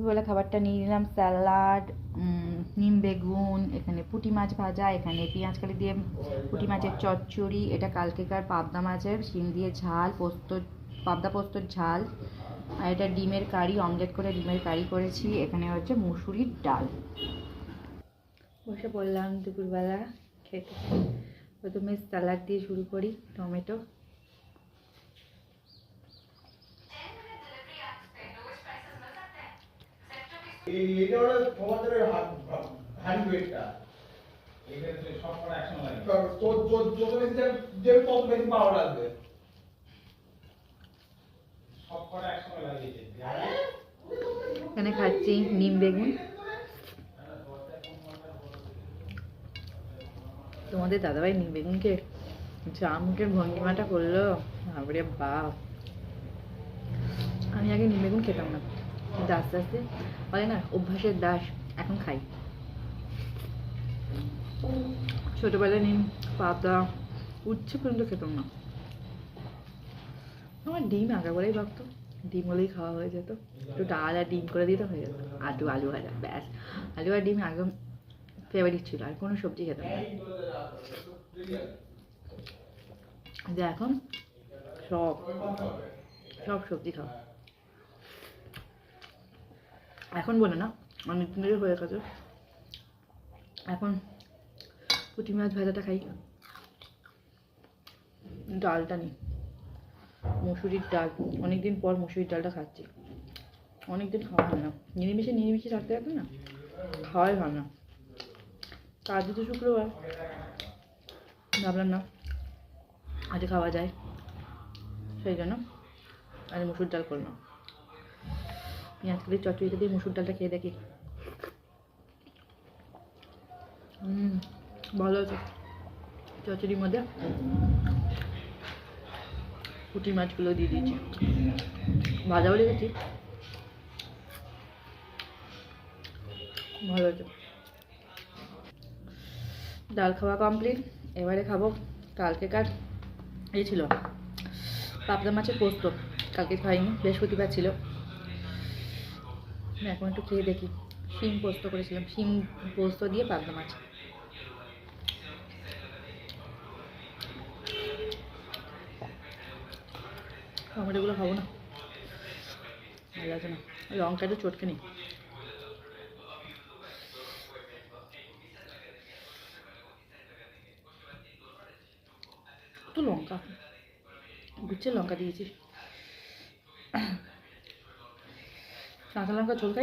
দুপুরবেলা খাবারটা নিয়ে নিলাম স্যালাড, নিম বেগুন, এখানে পুঁটি মাছ ভাজা, এখানে পেঁয়াজ কালি দিয়ে পুঁটি মাছের চচ্চড়ি, এটা কালকেকার পাবদা মাছের শিম দিয়ে ঝাল, পোস্ত পাবদা পোস্তর ঝাল, আর এটা ডিমের কারি, অমলেট করে ডিমের কারি করেছি। এখানে হচ্ছে মুসুরির ডাল। বসে পড়লাম দুপুরবেলা খেতে। প্রথমে স্যালাড দিয়ে শুরু করি, টমেটো। এখানে খাচ্ছি নিম বেগুন। তোমাদের দাদাভাই নিম বেগুনকে যা মুখের ভঙ্গিমাটা করলো, বাপরে বাপ! আমি আগে নিম বেগুন খেতাম না, কিন্তু আস্তে আস্তে বলে না অভ্যাসের দাস, এখন খাই। ছোটবেলায় নিম পাতা উচ্ছে পর্যন্ত খেতাম না। আমার ডিম আগাগোড়াই ভাবতো ডিম হলেই খাওয়া হয়ে যেত, একটু ডাল আর ডিম করে দিতে হয়ে যেত, আলু ভাজা, ব্যাস। আলু আর ডিম একদম ফেভারিট ছিল, আর কোনো সবজি খেতাম না। যে এখন সব সব সবজি খাওয়া, এখন বলে না অনেক দিনের হয়ে গেছে। এখন পুঁটি মাছ ভাজাটা খাই, ডালটা নিই, মুসুরির ডাল। অনেকদিন পর মুসুরির ডালটা খাচ্ছি, অনেকদিন খাওয়া হয় না। নিরিমিষে থাকতে থাকতে না খাওয়াই হয় না। আজ তো শুক্রবার, ভাবলাম না আজ খাওয়া যায়, সেই জন্য আজ মুসুর ডাল করলাম। পেঁয়াজ কালি চচ্চড়িটা দিয়ে মুসুর ডালটা খেয়ে দেখি। ভালো আছে। চচ্চড়ির মধ্যে পুঁটি মাছগুলো দিয়ে দিয়েছি, ভাজাও রেখেছি, ভালো আছে। ডাল খাওয়া কমপ্লিট। এবারে খাবো কালকেকার এই ছিল পাবদা মাছের পোস্ত। কালকে খাইনি, বৃহস্পতিবার ছিল। এখন একটু খেয়ে দেখি। শিম পোস্ত করেছিলাম, শিম পোস্ত দিয়ে পাবদা মাছ। টমেটোগুলো খাবো না, ভালো লাগছে না। লঙ্কা একটু চটকে নিই। একটু লঙ্কা, গুচ্ছের লঙ্কা দিয়েছি। কাঁচা লঙ্কা ঝোল খাই